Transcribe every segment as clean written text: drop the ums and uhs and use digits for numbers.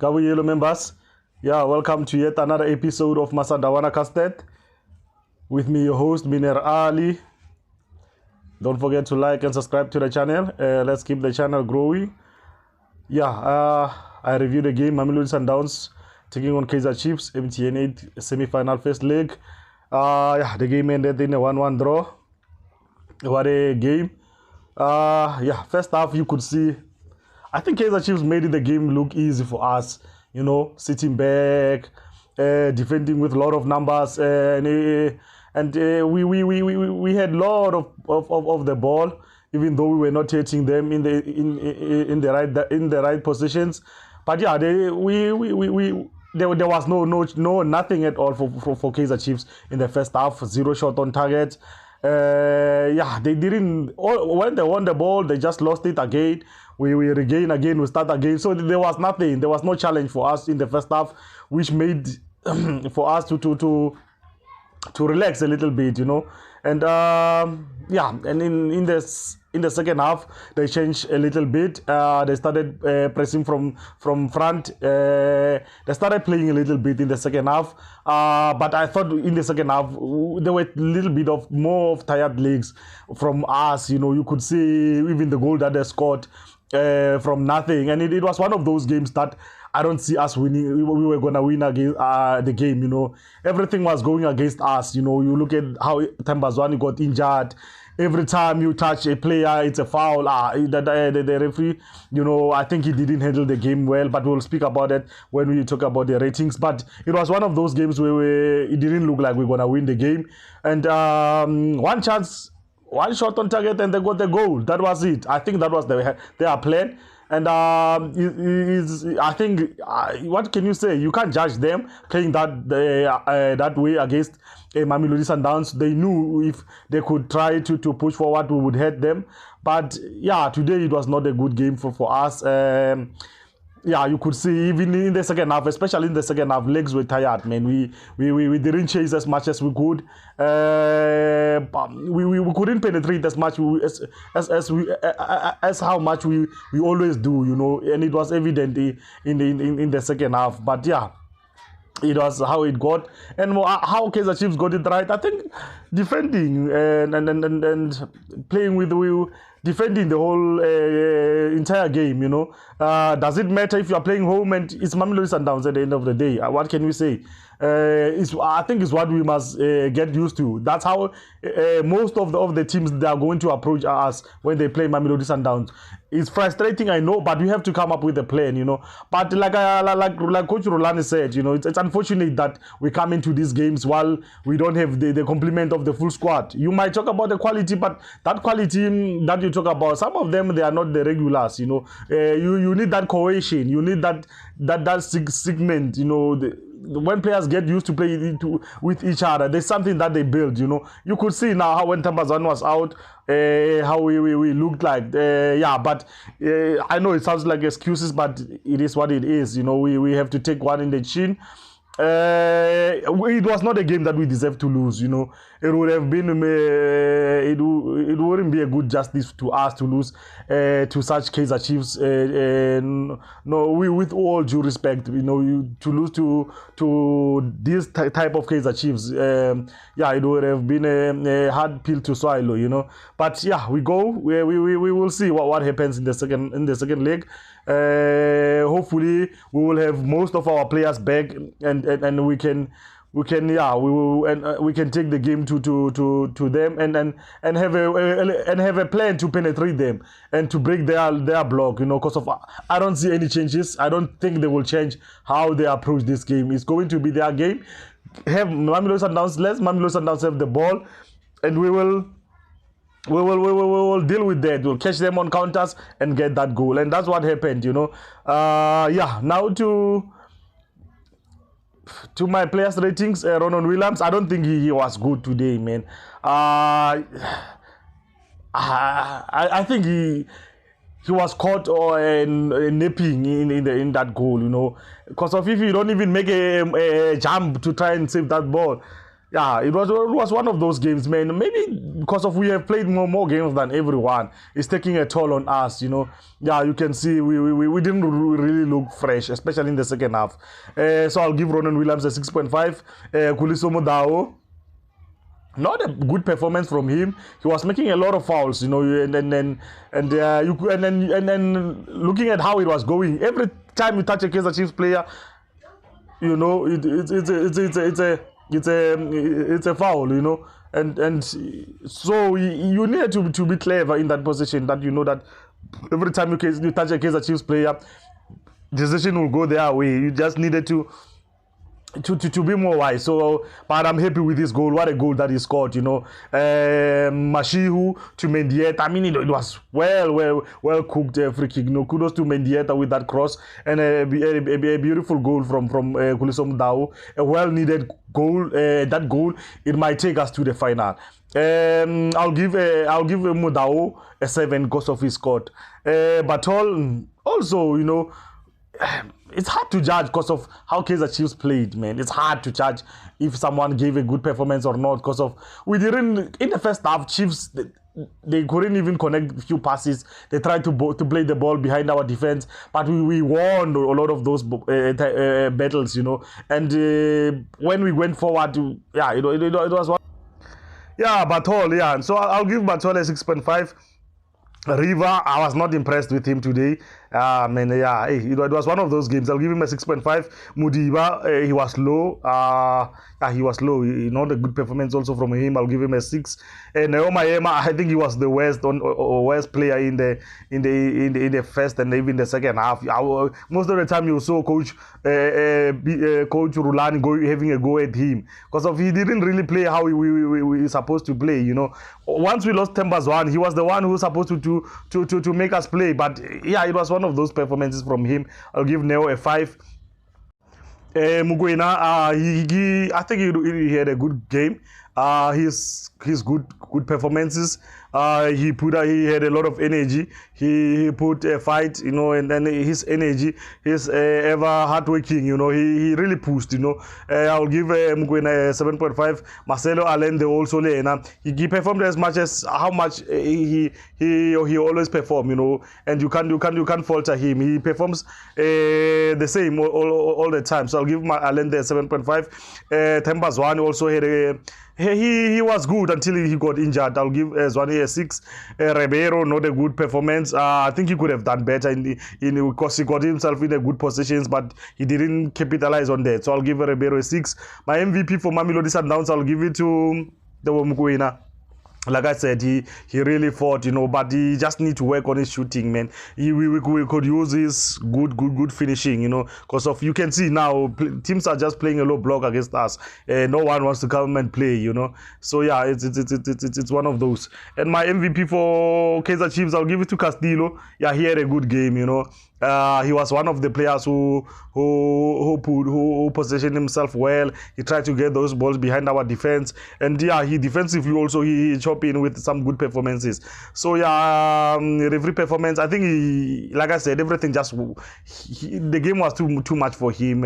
Yellow members. Yeah, welcome to yet another episode of Masandawana Custard. With me, your host, Miner Ali. Don't forget to like and subscribe to the channel. Let's keep the channel growing. Yeah, I reviewed the game. Mamelodi Sundowns taking on KAIZER Chiefs, MTN8 semi-final first leg. Yeah, the game ended in a 1-1 draw. What a game. Yeah, first half you could see, I think KAIZER Chiefs made the game look easy for us, you know, sitting back, defending with a lot of numbers, and we had a lot of the ball, even though we were not hitting them in the right positions. But yeah, there was nothing at all for KAIZER Chiefs in the first half. 0 shot on target. Yeah, they didn't. When they won the ball, they just lost it again. We regain again, we start again. So there was nothing. There was no challenge for us in the first half, which made for us to relax a little bit, you know. And yeah, and in the second half, they changed a little bit. They started pressing from front. They started playing a little bit in the second half. But I thought in the second half, there were a little bit of more of tired legs from us. You know, you could see even the goal that they scored from nothing. And it was one of those games that I don't see us winning. We were going to win against the game, you know. Everything was going against us, you know. You look at how Tambazwani got injured. Every time you touch a player, it's a foul. The referee, you know, I think he didn't handle the game well, but we'll speak about it when we talk about the ratings. But it was one of those games where it didn't look like we were going to win the game. And one chance, one shot on target, and they got the goal. That was it. I think that was their plan. And I think, what can you say? You can't judge them playing that way against Mamelodi Sundowns. They knew if they could try to push forward, we would hurt them. But yeah, today it was not a good game for us. Yeah, you could see even in the second half, especially in the second half, legs were tired, man. We didn't chase as much as we could. We couldn't penetrate as much as how much we always do, you know. And it was evident in the second half. But yeah, it was how it got, and how KAIZER Chiefs got it right. I think defending and playing with defending the whole entire game, you know. Does it matter if you are playing home and it's Mamelodi Sundowns at the end of the day? What can we say? I think it's what we must get used to. That's how most of the teams they are going to approach us when they play Mamelodi Sundowns. It's frustrating, I know, but we have to come up with a plan, you know. But like Coach Rolani said, you know, it's unfortunate that we come into these games while we don't have the complement of the full squad. You might talk about the quality, but that quality that you talk about, some of them, they are not the regulars, you know. You need that cohesion, you need that segment, you know. When players get used to play with each other, there's something that they build, you know. You could see now how when Tambazwani was out, how we looked like. Yeah, but I know it sounds like excuses, but it is what it is, you know. We have to take one in the chin. It was not a game that we deserve to lose, you know. It would have been it wouldn't be a good justice to us to lose to such KAIZER Chiefs. No, with all due respect, you know, to lose to this type of KAIZER Chiefs. Yeah, it would have been a hard pill to swallow, you know. But yeah, we go. We will see what happens in the second leg. Hopefully we will have most of our players back, and we can take the game to them and have a plan to penetrate them and to break their block, you know. Because of I don't see any changes. I don't think they will change how they approach this game. It's going to be their game. Have Mamelodi Sundowns, let Mamelodi Sundowns have the ball, and we will deal with that. We'll catch them on counters and get that goal, and that's what happened, you know. Yeah, now to my players' ratings. Ronan Williams, I don't think he was good today, man. I think he was caught nipping in that goal, you know, because if you don't even make a jump to try and save that ball, yeah, it was one of those games, man. Maybe because of we have played more games than everyone, it's taking a toll on us, you know. Yeah, you can see we didn't really look fresh, especially in the second half. So I'll give Ronan Williams a 6.5. Kuliso Mudao, not a good performance from him. He was making a lot of fouls, you know, and then looking at how it was going, every time you touch a KAIZER Chiefs player, you know, it's a foul, you know, and so you need to be clever in that position, that you know that every time you touch a KAIZER Chiefs player, decision will go their way. You just needed to be more wise. So, but I'm happy with this goal. What a goal that he scored, you know. Mashihu to Mendieta. I mean, it was well cooked free kick. You know, kudos to Mendieta with that cross, and a beautiful goal from Kuliso Mudau. A well needed goal. That goal, it might take us to the final. I'll give Mudau a 7 because of his score. But also, you know, it's hard to judge because of how KAIZER Chiefs played, man. It's hard to judge if someone gave a good performance or not, because of we didn't in the first half. Chiefs, they couldn't even connect a few passes. They tried to play the ball behind our defense, but we won a lot of those battles, you know. And when we went forward, yeah, it was one. Yeah, Batol, yeah. So I'll give Batol a 6.5. River, I was not impressed with him today. Man, yeah, it was one of those games. I'll give him a 6.5. Mudiba, he was low. He was low. Not a good performance also from him. I'll give him a 6. Neoma, I think he was the worst player in the first and even the second half. Most of the time you saw Coach Rulani having a go at him because of he didn't really play how we supposed to play. You know, once we lost Masandawana, he was the one who was supposed to make us play. But yeah, it was one of those performances from him. I'll give Neo a 5. Mugwena, I think he had a good game. His good performances. He had a lot of energy. He put a fight, you know, and then his energy, his ever hardworking, you know, he really pushed, you know. I'll give Mugwena a 7.5. Marcelo Allende also, he performed as much as how much he always perform, you know, and you can't falter him. He performs the same all the time. So I'll give Allende a 7.5. Masandawana also had he was good until he got injured. I'll give Zwane a 6. Ribeiro, not a good performance. I think he could have done better because he got himself in a good positions, but he didn't capitalize on that. So I'll give Ribeiro a 6. My MVP for Mamelodi Sundowns, I'll give it to the Mugwena. Like I said, he really fought, you know, but he just need to work on his shooting, man. We could use his good finishing, you know, because of you can see now teams are just playing a low block against us. No one wants to come and play, you know. So yeah, it's one of those. And my MVP for KAIZER Chiefs, I'll give it to Castillo. Yeah, he had a good game, you know. He was one of the players who positioned himself well. He tried to get those balls behind our defense, and yeah, he defensively also he chopped in with some good performances. So yeah, every performance, I think like I said, everything the game was too much for him.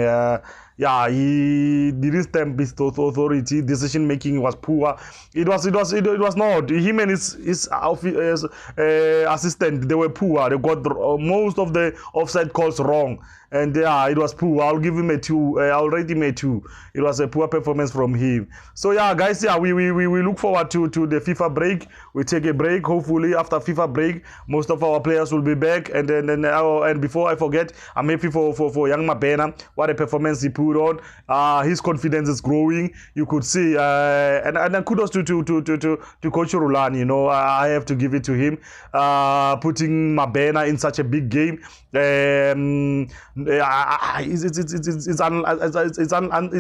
Yeah, he didn't stamp his authority. Decision making was poor. It was not. Him and his assistant, they were poor. They got most of the offside calls wrong, and yeah, it was poor. I'll give him a 2. I'll rate him a 2. It was a poor performance from him. So yeah, guys, yeah, we look forward to the FIFA break. We take a break. Hopefully, after FIFA break, most of our players will be back. And and before I forget, I'm happy for young Mabena. What a performance he put on. His confidence is growing. You could see, and kudos to Coach Rulani. You know, I have to give it to him. Putting Mabena in such a big game. It's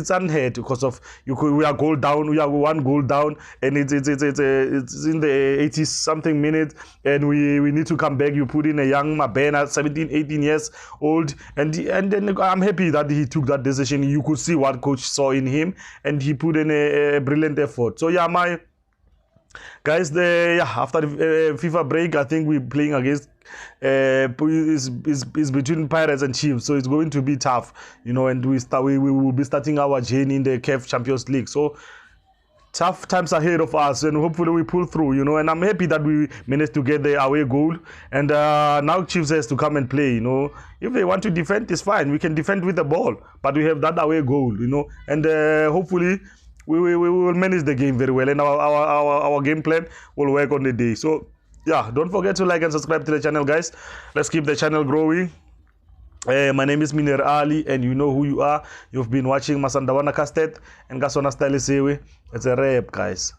unheard because of we are goal down. We are 1 goal down, and it's in the 80 something minutes, and we need to come back. You put in a young Mabena, 17, 18 years old, and then I'm happy that he took that decision. You could see what coach saw in him, and he put in a brilliant effort. So yeah, my guys, after the FIFA break, I think we're playing against is between Pirates and Chiefs, so it's going to be tough, you know. And we will be starting our journey in the CAF Champions League. So tough times ahead of us, and hopefully we pull through, you know. And I'm happy that we managed to get the away goal, and now Chiefs has to come and play, you know. If they want to defend, it's fine, we can defend with the ball, but we have that away goal, you know. And hopefully we will manage the game very well, and our game plan will work on the day. So yeah, don't forget to like and subscribe to the channel, guys. Let's keep the channel growing. My name is Miner Ali, and you know who you are. You've been watching Masandawana Custard and Gasona Style Sewe. It's a wrap, guys.